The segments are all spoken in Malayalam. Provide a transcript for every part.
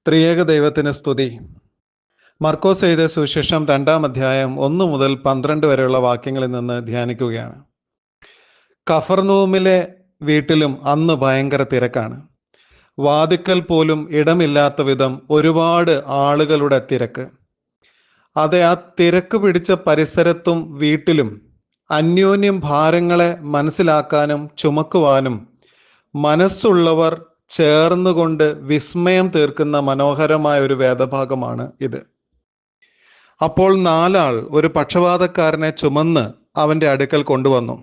ത്രിയേക ദൈവത്തിന് സ്തുതി. മർക്കോസ് എഴുതിയ സുവിശേഷം 2-ാം അധ്യായം 1 മുതൽ 12 വരെയുള്ള വാക്യങ്ങളിൽ നിന്ന് ധ്യാനിക്കുകയാണ്. കഫർനൂമിലെ വീട്ടിലും അന്ന് ഭയങ്കര തിരക്കാണ്. വാതിക്കൽ പോലും ഇടമില്ലാത്ത വിധം ഒരുപാട് ആളുകളുടെ തിരക്ക്. അതെ, ആ തിരക്ക് പിടിച്ച പരിസരത്തും വീട്ടിലും അന്യോന്യം ഭാരങ്ങളെ മനസ്സിലാക്കാനും ചുമക്കുവാനും മനസ്സുള്ളവർ ചേർന്നുകൊണ്ട് വിസ്മയം തീർക്കുന്ന മനോഹരമായ ഒരു വേദഭാഗമാണ് ഇത്. അപ്പോൾ 4 ആൾ ഒരു പക്ഷവാതക്കാരനെ ചുമന്ന് അവൻ്റെ അടുക്കൽ കൊണ്ടുവന്നു.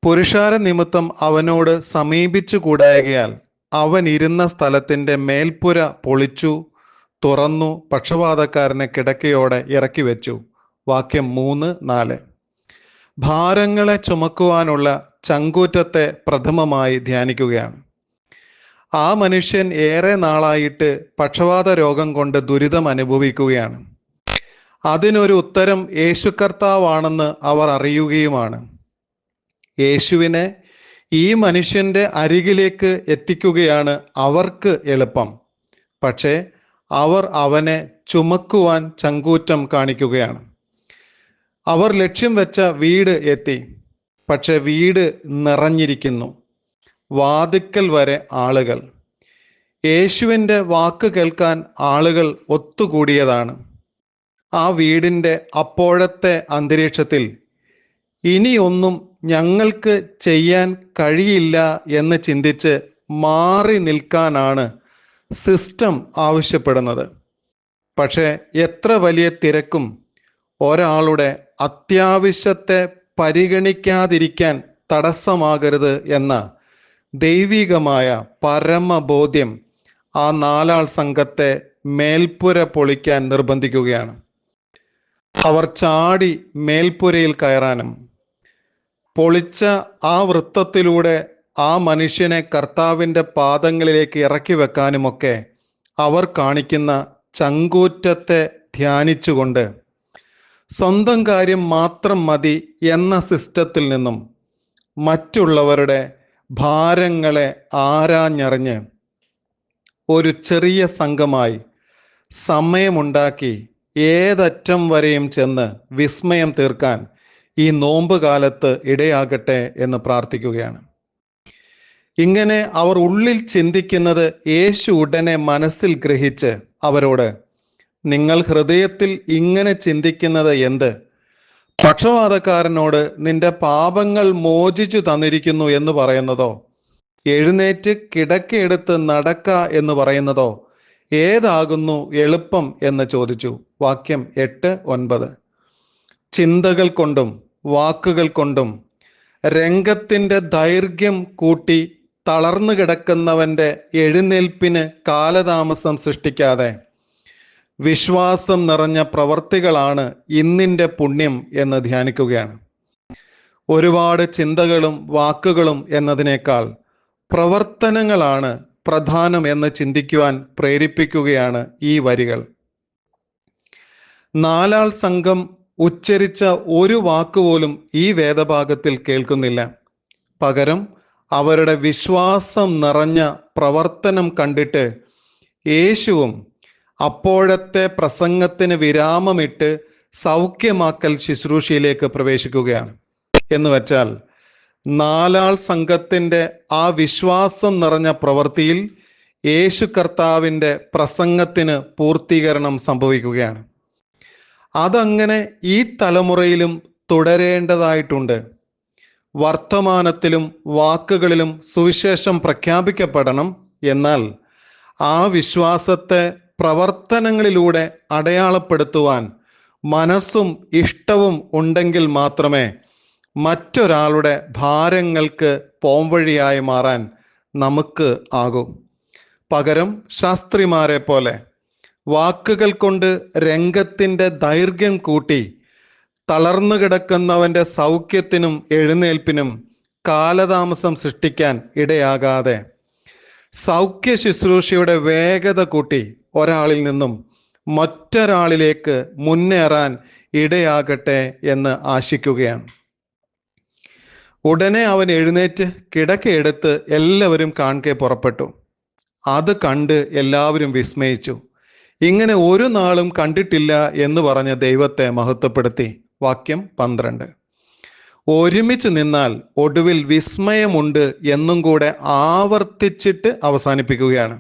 പുരുഷാര നിമിത്തം അവനോട് സമീപിച്ചു കൂടായകയാൽ അവൻ ഇരുന്ന സ്ഥലത്തിൻ്റെ മേൽപ്പുര പൊളിച്ചു തുറന്നു പക്ഷവാതക്കാരനെ കിടക്കയോടെ ഇറക്കി വെച്ചു. വാക്യം 3-4. ഭാരങ്ങളെ ചുമക്കുവാനുള്ള ചങ്കൂറ്റത്തെ പ്രഥമമായി ധ്യാനിക്കുകയാണ്. ആ മനുഷ്യൻ ഏറെ നാളായിട്ട് പക്ഷവാത രോഗം കൊണ്ട് ദുരിതം അനുഭവിക്കുകയാണ്. അതിനൊരു ഉത്തരം യേശു കർത്താവാണെന്ന് അവർ അറിയുകയുമാണ്. യേശുവിനെ ഈ മനുഷ്യൻ്റെ അരികിലേക്ക് എത്തിക്കുകയാണ് അവർക്ക് എളുപ്പം. പക്ഷേ അവർ അവനെ ചുമക്കുവാൻ ചങ്കൂറ്റം കാണിക്കുകയാണ്. അവർ ലക്ഷ്യം വെച്ച വീട് എത്തി. പക്ഷെ വീട് നിറഞ്ഞിരിക്കുന്നു. വാതിക്കൽ വരെ ആളുകൾ. യേശുവിൻ്റെ വാക്ക് കേൾക്കാൻ ആളുകൾ ഒത്തുകൂടിയതാണ്. ആ വീടിൻ്റെ അപ്പോഴത്തെ അന്തരീക്ഷത്തിൽ ഇനിയൊന്നും ഞങ്ങൾക്ക് ചെയ്യാൻ കഴിയില്ല എന്ന് ചിന്തിച്ച് മാറി നിൽക്കാനാണ് സിസ്റ്റം ആവശ്യപ്പെടുന്നത്. പക്ഷേ എത്ര വലിയ തിരക്കും ഒരാളുടെ അത്യാവശ്യത്തെ പരിഗണിക്കാതിരിക്കാൻ തടസ്സമാകരുത് എന്ന ദൈവികമായ പരമബോധ്യം ആ 4 ആൾ സംഘത്തെ മേൽപ്പുര പൊളിക്കാൻ നിർബന്ധിക്കുകയാണ്. അവർ ചാടി മേൽപ്പുരയിൽ കയറാനും പൊളിച്ച ആ വൃത്തത്തിലൂടെ ആ മനുഷ്യനെ കർത്താവിൻ്റെ പാദങ്ങളിലേക്ക് ഇറക്കി വെക്കാനുമൊക്കെ അവർ കാണിക്കുന്ന ചങ്കൂറ്റത്തെ ധ്യാനിച്ചുകൊണ്ട് സ്വന്തം കാര്യം മാത്രം മതി എന്ന സിസ്റ്റത്തിൽ നിന്നും മറ്റുള്ളവരുടെ ഭാരങ്ങളെ ആരാഞ്ഞറിഞ്ഞ് ഒരു ചെറിയ സംഘമായി സമയമുണ്ടാക്കി ഏതറ്റം വരെയും ചെന്ന് വിസ്മയം തീർക്കാൻ ഈ നോമ്പ് കാലത്ത് ഇടയാകട്ടെ എന്ന് പ്രാർത്ഥിക്കുകയാണ്. ഇങ്ങനെ അവർ ഉള്ളിൽ ചിന്തിക്കുന്നത് യേശു ഉടനെ മനസ്സിൽ ഗ്രഹിച്ച് അവരോട്, നിങ്ങൾ ഹൃദയത്തിൽ ഇങ്ങനെ ചിന്തിക്കുന്നത് എന്ത്? പക്ഷവാതക്കാരനോട് നിന്റെ പാപങ്ങൾ മോചിച്ചു തന്നിരിക്കുന്നു എന്ന് പറയുന്നതോ, എഴുന്നേറ്റ് കിടക്കയെടുത്ത് നടക്ക എന്ന് പറയുന്നതോ ഏതാകുന്നു എളുപ്പം എന്ന് ചോദിച്ചു. വാക്യം 8-9. ചിന്തകൾ കൊണ്ടും വാക്കുകൾ കൊണ്ടും രംഗത്തിൻ്റെ ദൈർഘ്യം കൂട്ടി തളർന്നു കിടക്കുന്നവൻ്റെ എഴുന്നേൽപ്പിന് കാലതാമസം സൃഷ്ടിക്കാതെ വിശ്വാസം നിറഞ്ഞ പ്രവർത്തികളാണ് ഇന്നിൻ്റെ പുണ്യം എന്ന് ധ്യാനിക്കുകയാണ്. ഒരുപാട് ചിന്തകളും വാക്കുകളും എന്നതിനേക്കാൾ പ്രവർത്തനങ്ങളാണ് പ്രധാനം എന്ന് ചിന്തിക്കുവാൻ പ്രേരിപ്പിക്കുകയാണ് ഈ വരികൾ. 4 ആൾ സംഘം ഉച്ചരിച്ച ഒരു വാക്കുപോലും ഈ വേദഭാഗത്തിൽ കേൾക്കുന്നില്ല. പകരം അവരുടെ വിശ്വാസം നിറഞ്ഞ പ്രവർത്തനം കണ്ടിട്ട് യേശുവും അപ്പോഴത്തെ പ്രസംഗത്തിന് വിരാമമിട്ട് സൗഖ്യമാക്കൽ ശുശ്രൂഷയിലേക്ക് പ്രവേശിക്കുകയാണ്. എന്ന് വെച്ചാൽ 4 ആൾ സംഘത്തിൻ്റെ ആ വിശ്വാസം നിറഞ്ഞ പ്രവൃത്തിയിൽ യേശു കർത്താവിൻ്റെ പ്രസംഗത്തിന് പൂർത്തീകരണം സംഭവിക്കുകയാണ്. അതങ്ങനെ ഈ തലമുറയിലും തുടരേണ്ടതായിട്ടുണ്ട്. വർത്തമാനത്തിലും വാക്കുകളിലും സുവിശേഷം പ്രഖ്യാപിക്കപ്പെടണം. എന്നാൽ ആ വിശ്വാസത്തെ പ്രവർത്തനങ്ങളിലൂടെ അടയാളപ്പെടുത്തുവാൻ മനസ്സും ഇഷ്ടവും ഉണ്ടെങ്കിൽ മാത്രമേ മറ്റൊരാളുടെ ഭാരങ്ങൾക്ക് പോംവഴിയായി മാറാൻ നമുക്ക് ആകൂ. പകരം ശാസ്ത്രിമാരെ പോലെ വാക്കുകൾ കൊണ്ട് രംഗത്തിൻ്റെ ദൈർഘ്യം കൂട്ടി തളർന്നു കിടക്കുന്നവൻ്റെ സൗഖ്യത്തിനും എഴുന്നേൽപ്പിനും കാലതാമസം സൃഷ്ടിക്കാൻ ഇടയാകാതെ സൗഖ്യ ശുശ്രൂഷയുടെ വേഗത കൂട്ടി ഒരാളിൽ നിന്നും മറ്റൊരാളിലേക്ക് മുന്നേറാൻ ഇടയാകട്ടെ എന്ന് ആശിക്കുകയാണ്. ഉടനെ അവൻ എഴുന്നേറ്റ് കിടക്കയെടുത്ത് എല്ലാവരും കാൺകെ പുറപ്പെട്ടു. അത് കണ്ട് എല്ലാവരും വിസ്മയിച്ചു. ഇങ്ങനെ ഒരു നാളും കണ്ടിട്ടില്ല എന്ന് പറഞ്ഞ ദൈവത്തെ മഹത്വപ്പെടുത്തി. വാക്യം 12. ഒരുമിച്ച് നിന്നാൽ ഒടുവിൽ വിസ്മയമുണ്ട് എന്നും കൂടെ ആവർത്തിച്ചിട്ട് അവസാനിപ്പിക്കുകയാണ്.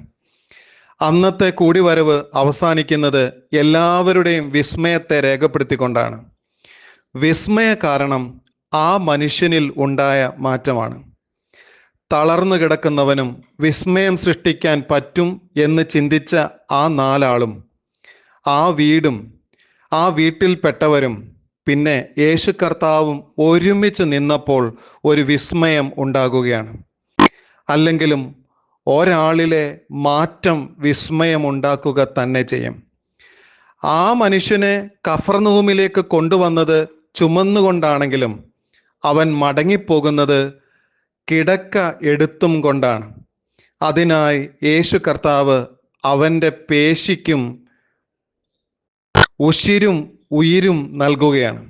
അന്നത്തെ കൂടിവരവ് അവസാനിക്കുന്നത് എല്ലാവരുടെയും വിസ്മയത്തെ രേഖപ്പെടുത്തിക്കൊണ്ടാണ്. വിസ്മയ കാരണം ആ മനുഷ്യനിൽ ഉണ്ടായ മാറ്റമാണ്. തളർന്നു കിടക്കുന്നവനും വിസ്മയം സൃഷ്ടിക്കാൻ പറ്റും എന്ന് ചിന്തിച്ച ആ 4 ആളും ആ വീടും ആ വീട്ടിൽപ്പെട്ടവരും പിന്നെ യേശു കർത്താവും ഒരുമിച്ച് നിന്നപ്പോൾ ഒരു വിസ്മയം ഉണ്ടാകുകയാണ്. അല്ലെങ്കിലും ഒരാളിലെ മാറ്റം വിസ്മയമുണ്ടാക്കുക തന്നെ ചെയ്യും. ആ മനുഷ്യനെ കഫർനഹൂമിലേക്ക് കൊണ്ടുവന്നത് ചുമന്നുകൊണ്ടാണെങ്കിലും അവൻ മടങ്ങിപ്പോകുന്നത് കിടക്ക എടുത്തും കൊണ്ടാണ്. അതിനായി യേശു കർത്താവ് അവൻ്റെ പേശിക്കും ഉശിരും ഉയിരും നൽകുകയാണ്.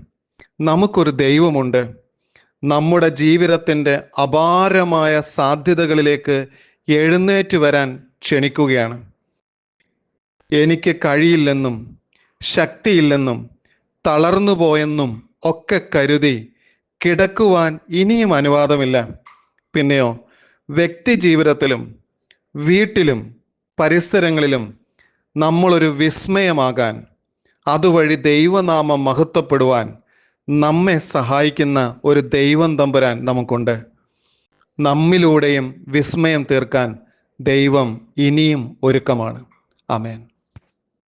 നമുക്കൊരു ദൈവമുണ്ട്. നമ്മുടെ ജീവിതത്തിൻ്റെ അപാരമായ സാധ്യതകളിലേക്ക് എഴുന്നേറ്റ് വരാൻ ക്ഷണിക്കുകയാണ്. എനിക്ക് കഴിയില്ലെന്നും ശക്തിയില്ലെന്നും തളർന്നു പോയെന്നും ഒക്കെ കരുതി കിടക്കുവാൻ ഇനിയും അനുവാദമില്ല. പിന്നെയോ വ്യക്തി ജീവിതത്തിലും വീട്ടിലും പരിസരങ്ങളിലും നമ്മളൊരു വിസ്മയമാകാൻ, അതുവഴി ദൈവനാമം മഹത്വപ്പെടുവാൻ നമ്മെ സഹായിക്കുന്ന ഒരു ദൈവം തമ്പുരാൻ നമുക്കുണ്ട്. നമ്മിലൂടെയും വിസ്മയം തീർക്കാൻ ദൈവം ഇനിയും ഒരുക്കമാണ്. ആമേൻ.